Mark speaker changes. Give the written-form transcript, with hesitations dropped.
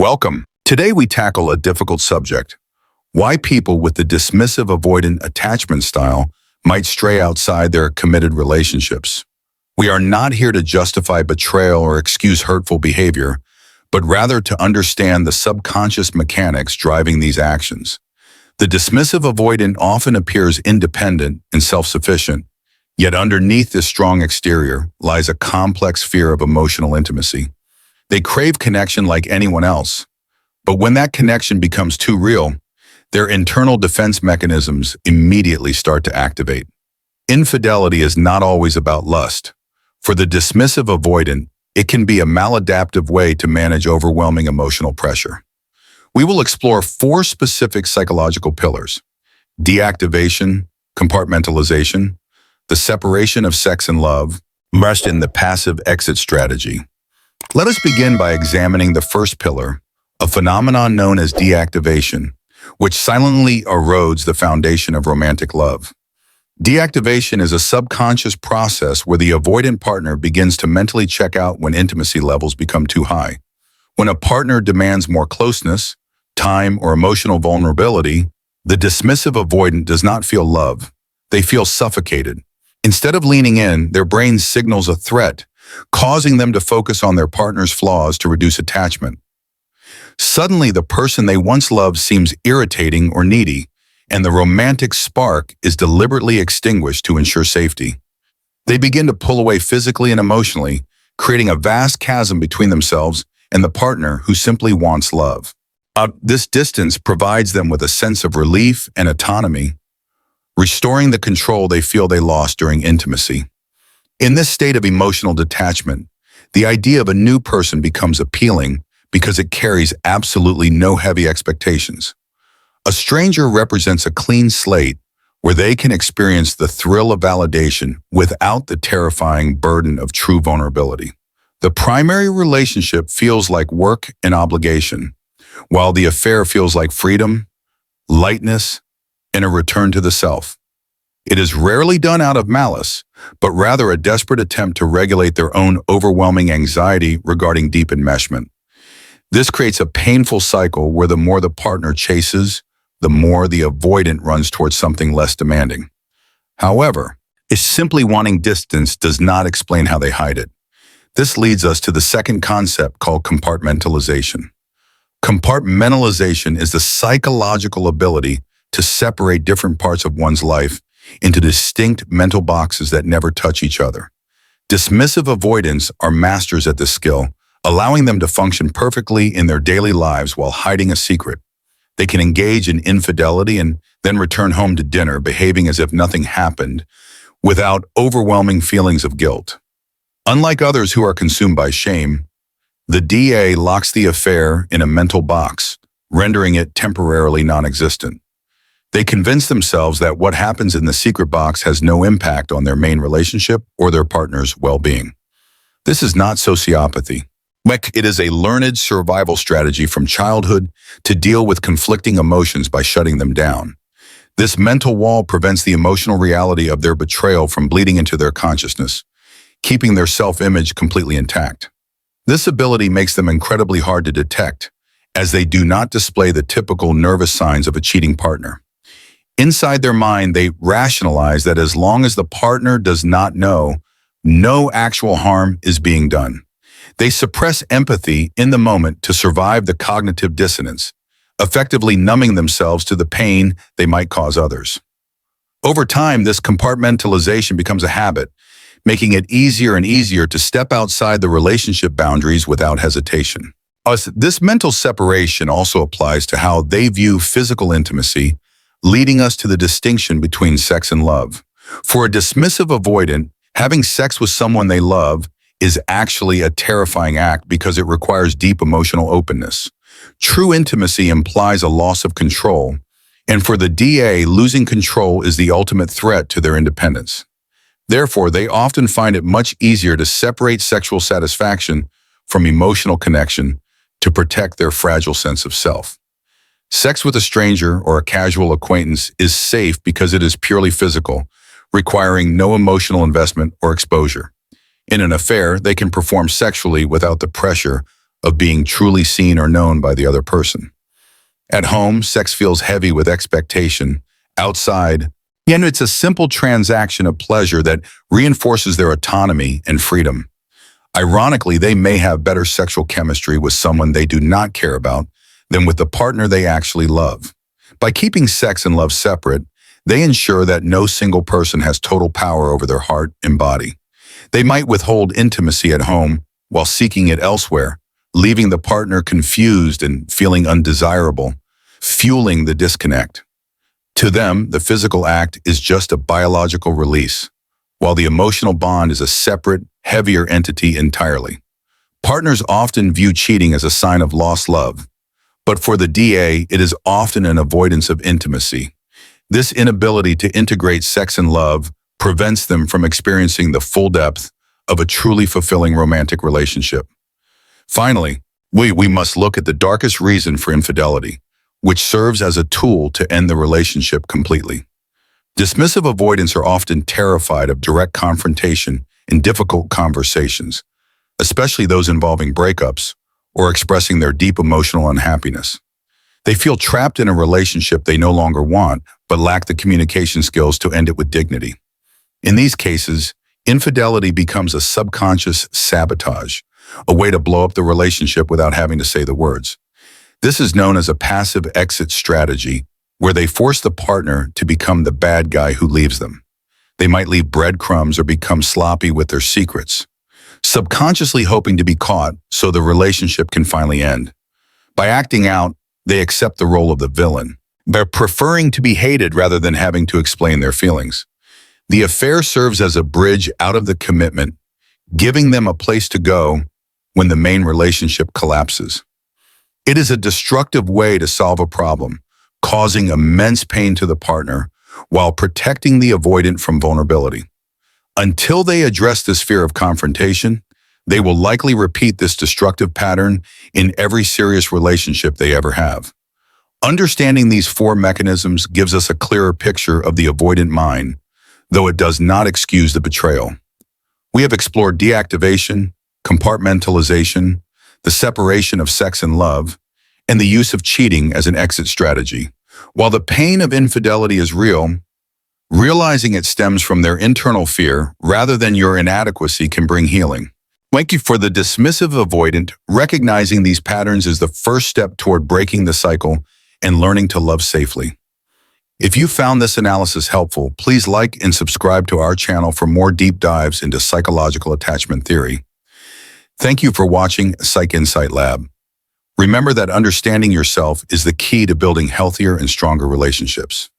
Speaker 1: Welcome. Today we tackle a difficult subject: why people with the dismissive avoidant attachment style might stray outside their committed relationships. We are not here to justify betrayal or excuse hurtful behavior, but rather to understand the subconscious mechanics driving these actions. The dismissive avoidant often appears independent and self-sufficient, yet underneath this strong exterior lies a complex fear of emotional intimacy. They crave connection like anyone else, but when that connection becomes too real, their internal defense mechanisms immediately start to activate. Infidelity is not always about lust. For the dismissive avoidant, it can be a maladaptive way to manage overwhelming emotional pressure. We will explore 4 specific psychological pillars: deactivation, compartmentalization, the separation of sex and love, and the passive exit strategy. Let us begin by examining the first pillar, a phenomenon known as deactivation, which silently erodes the foundation of romantic love. Deactivation is a subconscious process where the avoidant partner begins to mentally check out when intimacy levels become too high. When a partner demands more closeness, time, or emotional vulnerability, the dismissive avoidant does not feel love. They feel suffocated. Instead of leaning in, their brain signals a threat, causing them to focus on their partner's flaws to reduce attachment. Suddenly, the person they once loved seems irritating or needy, and the romantic spark is deliberately extinguished to ensure safety. They begin to pull away physically and emotionally, creating a vast chasm between themselves and the partner who simply wants love. This distance provides them with a sense of relief and autonomy, restoring the control they feel they lost during intimacy. In this state of emotional detachment, the idea of a new person becomes appealing because it carries absolutely no heavy expectations. A stranger represents a clean slate where they can experience the thrill of validation without the terrifying burden of true vulnerability. The primary relationship feels like work and obligation, while the affair feels like freedom, lightness, and a return to the self. It is rarely done out of malice, but rather a desperate attempt to regulate their own overwhelming anxiety regarding deep enmeshment. This creates a painful cycle where the more the partner chases, the more the avoidant runs towards something less demanding. However, simply wanting distance does not explain how they hide it. This leads us to the second concept called compartmentalization. Compartmentalization is the psychological ability to separate different parts of one's life into distinct mental boxes that never touch each other. Dismissive avoidants are masters at this skill, allowing them to function perfectly in their daily lives while hiding a secret. They can engage in infidelity and then return home to dinner behaving as if nothing happened, without overwhelming feelings of guilt. Unlike others who are consumed by shame, the DA locks the affair in a mental box, rendering it temporarily non-existent. They convince themselves that what happens in the secret box has no impact on their main relationship or their partner's well-being. This is not sociopathy. It is a learned survival strategy from childhood to deal with conflicting emotions by shutting them down. This mental wall prevents the emotional reality of their betrayal from bleeding into their consciousness, keeping their self-image completely intact. This ability makes them incredibly hard to detect, as they do not display the typical nervous signs of a cheating partner. Inside their mind, they rationalize that as long as the partner does not know, no actual harm is being done. They suppress empathy in the moment to survive the cognitive dissonance, effectively numbing themselves to the pain they might cause others. Over time, this compartmentalization becomes a habit, making it easier and easier to step outside the relationship boundaries without hesitation. This mental separation also applies to how they view physical intimacy, leading us to the distinction between sex and love. For a dismissive avoidant, having sex with someone they love is actually a terrifying act because it requires deep emotional openness. True intimacy implies a loss of control, and for the DA, losing control is the ultimate threat to their independence. Therefore, they often find it much easier to separate sexual satisfaction from emotional connection to protect their fragile sense of self. Sex with a stranger or a casual acquaintance is safe because it is purely physical, requiring no emotional investment or exposure. In an affair, they can perform sexually without the pressure of being truly seen or known by the other person. At home, sex feels heavy with expectation. Outside, it's a simple transaction of pleasure that reinforces their autonomy and freedom. Ironically, they may have better sexual chemistry with someone they do not care about than with the partner they actually love. By keeping sex and love separate, they ensure that no single person has total power over their heart and body. They might withhold intimacy at home while seeking it elsewhere, leaving the partner confused and feeling undesirable, fueling the disconnect. To them, the physical act is just a biological release, while the emotional bond is a separate, heavier entity entirely. Partners often view cheating as a sign of lost love, but for the DA, it is often an avoidance of intimacy. This inability to integrate sex and love prevents them from experiencing the full depth of a truly fulfilling romantic relationship. Finally, we must look at the darkest reason for infidelity, which serves as a tool to end the relationship completely. Dismissive avoidants are often terrified of direct confrontation in difficult conversations, especially those involving breakups or expressing their deep emotional unhappiness. They feel trapped in a relationship they no longer want, but lack the communication skills to end it with dignity. In these cases, infidelity becomes a subconscious sabotage, a way to blow up the relationship without having to say the words. This is known as a passive exit strategy, where they force the partner to become the bad guy who leaves them. They might leave breadcrumbs or become sloppy with their secrets, subconsciously hoping to be caught so the relationship can finally end. By acting out, they accept the role of the villain, by preferring to be hated rather than having to explain their feelings. The affair serves as a bridge out of the commitment, giving them a place to go when the main relationship collapses. It is a destructive way to solve a problem, causing immense pain to the partner while protecting the avoidant from vulnerability. Until they address this fear of confrontation, they will likely repeat this destructive pattern in every serious relationship they ever have. Understanding these four mechanisms gives us a clearer picture of the avoidant mind, though it does not excuse the betrayal. We have explored deactivation, compartmentalization, the separation of sex and love, and the use of cheating as an exit strategy. While the pain of infidelity is real, realizing it stems from their internal fear rather than your inadequacy can bring healing. Thank you for the dismissive avoidant. Recognizing these patterns is the first step toward breaking the cycle and learning to love safely. If you found this analysis helpful, please like and subscribe to our channel for more deep dives into psychological attachment theory. Thank you for watching Psych Insight Lab. Remember that understanding yourself is the key to building healthier and stronger relationships.